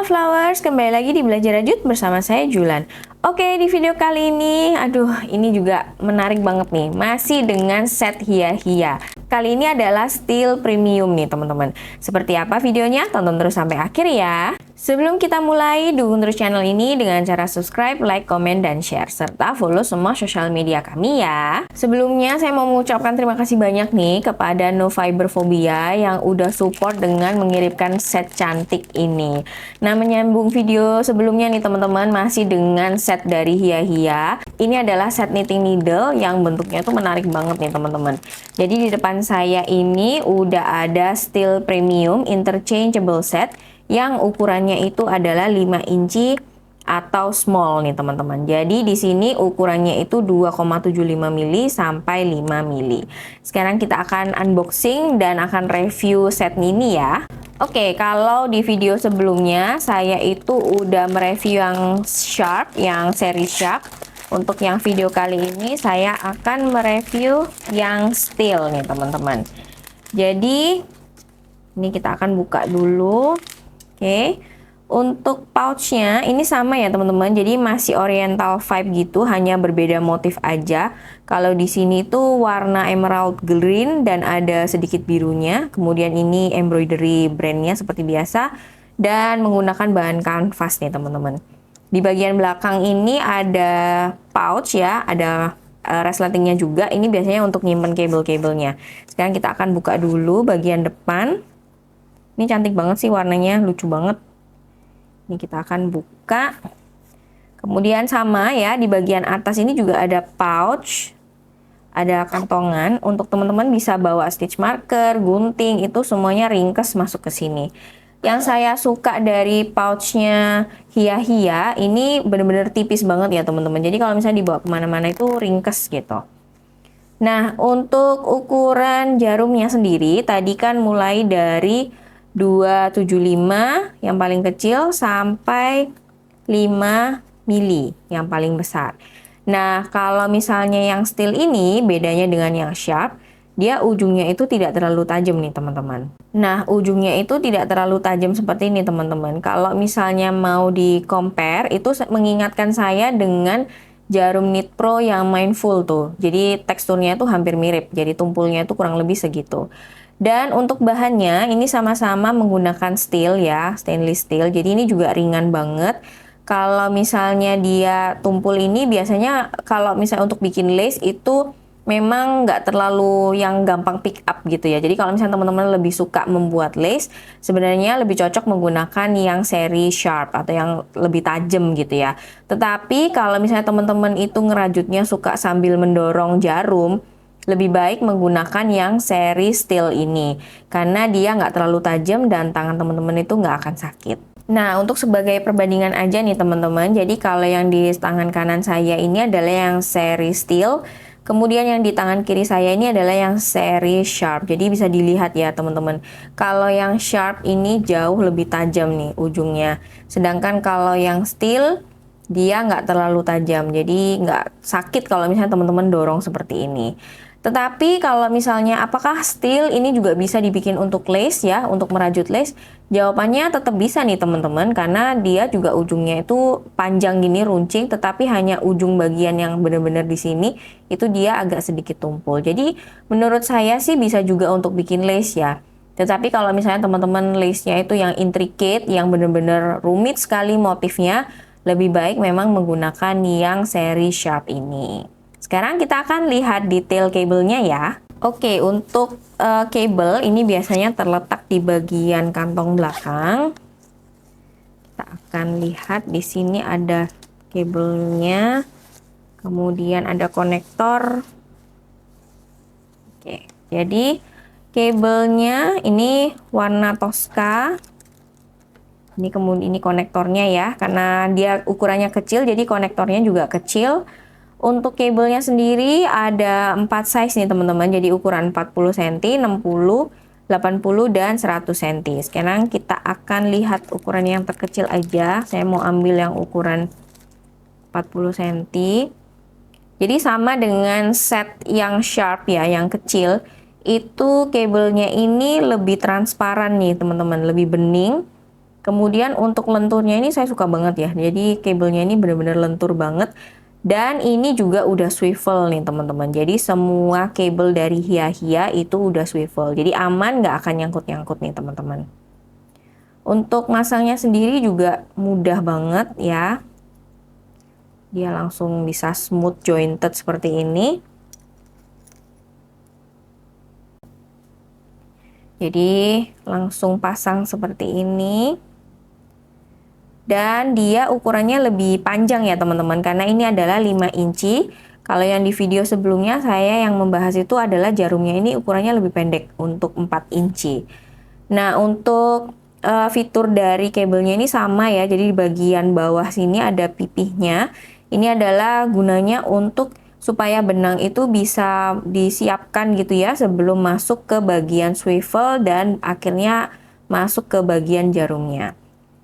Halo Flowers, kembali lagi di Belajar Rajut bersama saya Julan. Oke, di video kali ini, ini juga menarik banget nih. Masih dengan set hiya-hiya. Kali ini adalah steel premium nih teman-teman. Seperti apa videonya? Tonton terus sampai akhir ya. Sebelum kita mulai, dukung terus channel ini dengan cara subscribe, like, komen, dan share. Serta follow semua sosial media kami ya. Sebelumnya, saya mau mengucapkan terima kasih banyak nih kepada No Fiber Phobia yang udah support dengan mengirimkan set cantik ini. Nah, menyambung video sebelumnya nih teman-teman, masih dengan set dari hiya-hiya. Ini adalah set knitting needle yang bentuknya tuh menarik banget nih teman-teman. Jadi di depan saya ini udah ada steel premium interchangeable set yang ukurannya itu adalah 5 inci atau small nih teman-teman. Jadi di sini ukurannya itu 2,75 mili sampai 5 mili. Sekarang kita akan unboxing dan akan review set ini ya. Oke, kalau di video sebelumnya saya itu udah mereview yang sharp, yang seri sharp. Untuk yang video kali ini saya akan mereview yang steel nih teman-teman. Jadi ini kita akan buka dulu. Oke, untuk pouchnya ini sama ya teman-teman. Jadi masih oriental vibe gitu, hanya berbeda motif aja. Kalau di sini tuh warna emerald green dan ada sedikit birunya. Kemudian ini embroidery brandnya seperti biasa dan menggunakan bahan kanvas nih teman-teman. Di bagian belakang ini ada pouch ya, ada resletingnya juga. Ini biasanya untuk nyimpen kabel-kabelnya. Sekarang kita akan buka dulu bagian depan. Ini cantik banget sih warnanya, lucu banget. Ini kita akan buka. Kemudian sama ya, di bagian atas ini juga ada pouch, ada kantongan. Untuk teman-teman bisa bawa stitch marker, gunting, itu semuanya ringkes masuk ke sini. Yang saya suka dari pouchnya hiya-hiya, ini bener-bener tipis banget ya teman-teman. Jadi kalau misalnya dibawa kemana-mana itu ringkes gitu. Nah, untuk ukuran jarumnya sendiri, tadi kan mulai dari 275 yang paling kecil sampai 5 mili yang paling besar. Nah, kalau misalnya yang steel ini bedanya dengan yang sharp, dia ujungnya itu tidak terlalu tajam nih teman-teman. Nah, ujungnya itu tidak terlalu tajam seperti ini teman-teman. Kalau misalnya mau di compare, itu mengingatkan saya dengan jarum Knit Pro yang Mindful tuh. Jadi teksturnya itu hampir mirip, jadi tumpulnya itu kurang lebih segitu. Dan untuk bahannya ini sama-sama menggunakan steel ya, stainless steel. Jadi ini juga ringan banget. Kalau misalnya dia tumpul ini biasanya kalau misalnya untuk bikin lace itu memang nggak terlalu yang gampang pick up gitu ya. Jadi kalau misalnya teman-teman lebih suka membuat lace, sebenarnya lebih cocok menggunakan yang seri sharp atau yang lebih tajam gitu ya. Tetapi kalau misalnya teman-teman itu ngerajutnya suka sambil mendorong jarum, lebih baik menggunakan yang seri steel ini karena dia nggak terlalu tajam dan tangan teman-teman itu nggak akan sakit. Nah, untuk sebagai perbandingan aja nih teman-teman, jadi kalau yang di tangan kanan saya ini adalah yang seri steel, kemudian yang di tangan kiri saya ini adalah yang seri sharp. Jadi bisa dilihat ya teman-teman, kalau yang sharp ini jauh lebih tajam nih ujungnya, sedangkan kalau yang steel dia nggak terlalu tajam, jadi nggak sakit kalau misalnya teman-teman dorong seperti ini. Tetapi kalau misalnya apakah steel ini juga bisa dibikin untuk lace ya, untuk merajut lace? Jawabannya tetap bisa nih teman-teman, karena dia juga ujungnya itu panjang gini runcing, tetapi hanya ujung bagian yang benar-benar di sini itu dia agak sedikit tumpul. Jadi menurut saya sih bisa juga untuk bikin lace ya. Tetapi kalau misalnya teman-teman lace-nya itu yang intricate, yang benar-benar rumit sekali motifnya, lebih baik memang menggunakan yang seri sharp ini. Sekarang kita akan lihat detail kabelnya ya. Oke, untuk kabel ini biasanya terletak di bagian kantong belakang. Kita akan lihat di sini ada kabelnya, kemudian ada konektor. Oke, jadi kabelnya ini warna Tosca. Ini konektornya ya, karena dia ukurannya kecil, jadi konektornya juga kecil. Untuk kabelnya sendiri ada 4 size nih teman-teman, jadi ukuran 40 cm, 60, 80, dan 100 cm. Sekarang kita akan lihat ukuran yang terkecil aja. Saya mau ambil yang ukuran 40 cm. Jadi sama dengan set yang sharp ya, yang kecil, itu kabelnya ini lebih transparan nih teman-teman, lebih bening. Kemudian untuk lenturnya ini saya suka banget ya. Jadi kabelnya ini benar-benar lentur banget. Dan ini juga udah swivel nih teman-teman. Jadi semua kabel dari Hia-Hia itu udah swivel. Jadi aman, nggak akan nyangkut-nyangkut nih teman-teman. Untuk masangnya sendiri juga mudah banget ya. Dia langsung bisa smooth jointed seperti ini. Jadi langsung pasang seperti ini. Dan dia ukurannya lebih panjang ya teman-teman, karena ini adalah 5 inci. Kalau yang di video sebelumnya saya yang membahas itu adalah jarumnya ini ukurannya lebih pendek untuk 4 inci. Nah, untuk fitur dari kabelnya ini sama ya, jadi di bagian bawah sini ada pipihnya. Ini adalah gunanya untuk supaya benang itu bisa disiapkan gitu ya sebelum masuk ke bagian swivel dan akhirnya masuk ke bagian jarumnya.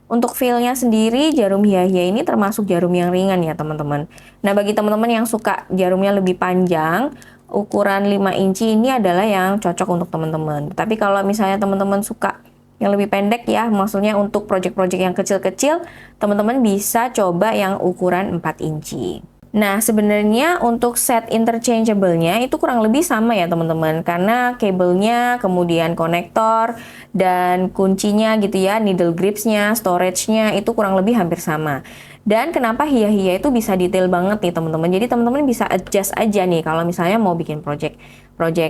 Untuk feel-nya sendiri, jarum Hia-Hia ini termasuk jarum yang ringan ya teman-teman. Nah, bagi teman-teman yang suka jarumnya lebih panjang, ukuran 5 inci ini adalah yang cocok untuk teman-teman. Tapi kalau misalnya teman-teman suka yang lebih pendek ya, maksudnya untuk project-project yang kecil-kecil, teman-teman bisa coba yang ukuran 4 inci. Nah, sebenarnya untuk set interchangeable-nya itu kurang lebih sama ya teman-teman, karena kabelnya, kemudian konektor, dan kuncinya gitu ya, needle grips-nya, storage-nya itu kurang lebih hampir sama. Dan kenapa Hia-Hia itu bisa detail banget nih teman-teman, jadi teman-teman bisa adjust aja nih kalau misalnya mau bikin project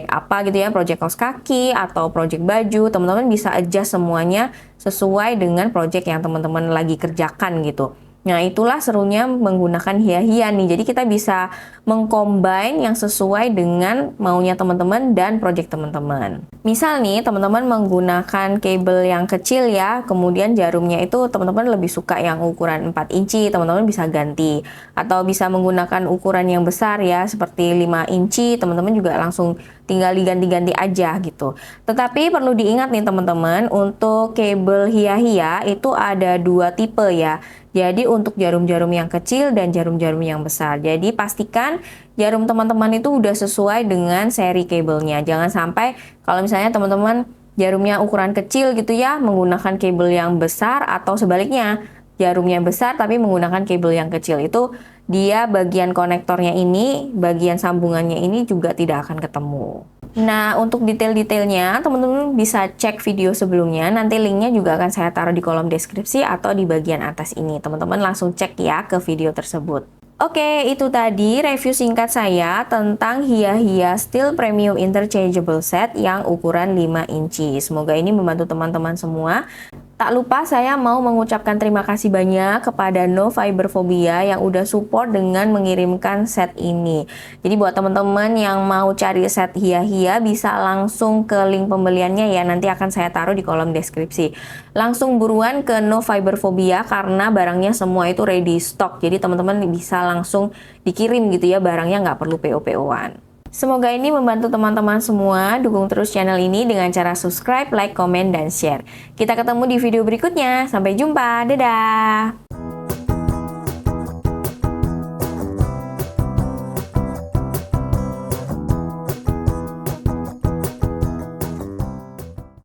apa gitu ya, project kaos kaki atau project baju, teman-teman bisa adjust semuanya sesuai dengan project yang teman-teman lagi kerjakan gitu. Nah, itulah serunya menggunakan Hia-Hia nih. Jadi kita bisa mengcombine yang sesuai dengan maunya teman-teman dan project teman-teman. Misal nih, teman-teman menggunakan kabel yang kecil ya, kemudian jarumnya itu teman-teman lebih suka yang ukuran 4 inci, teman-teman bisa ganti. Atau bisa menggunakan ukuran yang besar ya, seperti 5 inci, teman-teman juga langsung tinggal diganti-ganti aja gitu. Tetapi perlu diingat nih teman-teman, untuk kabel Hia-Hia itu ada 2 tipe ya. Jadi untuk jarum-jarum yang kecil dan jarum-jarum yang besar. Jadi pastikan jarum teman-teman itu udah sesuai dengan seri kabelnya. Jangan sampai kalau misalnya teman-teman jarumnya ukuran kecil gitu ya, menggunakan kabel yang besar, atau sebaliknya jarumnya besar tapi menggunakan kabel yang kecil, itu dia bagian konektornya ini, bagian sambungannya ini juga tidak akan ketemu. Nah, untuk detail-detailnya teman-teman bisa cek video sebelumnya, nanti linknya juga akan saya taruh di kolom deskripsi atau di bagian atas ini. Teman-teman langsung cek ya ke video tersebut. Oke, itu tadi review singkat saya tentang Hia-Hia Steel Premium Interchangeable Set yang ukuran 5 inci. Semoga ini membantu teman-teman semua. Tak lupa saya mau mengucapkan terima kasih banyak kepada No Fiber Phobia yang udah support dengan mengirimkan set ini. Jadi buat teman-teman yang mau cari set Hia-Hia bisa langsung ke link pembeliannya ya, nanti akan saya taruh di kolom deskripsi. Langsung buruan ke No Fiber Phobia karena barangnya semua itu ready stock. Jadi teman-teman bisa langsung dikirim gitu ya, barangnya nggak perlu PO-PO-an. Semoga ini membantu teman-teman semua. Dukung terus channel ini dengan cara subscribe, like, komen, dan share. Kita ketemu di video berikutnya. Sampai jumpa. Dadah!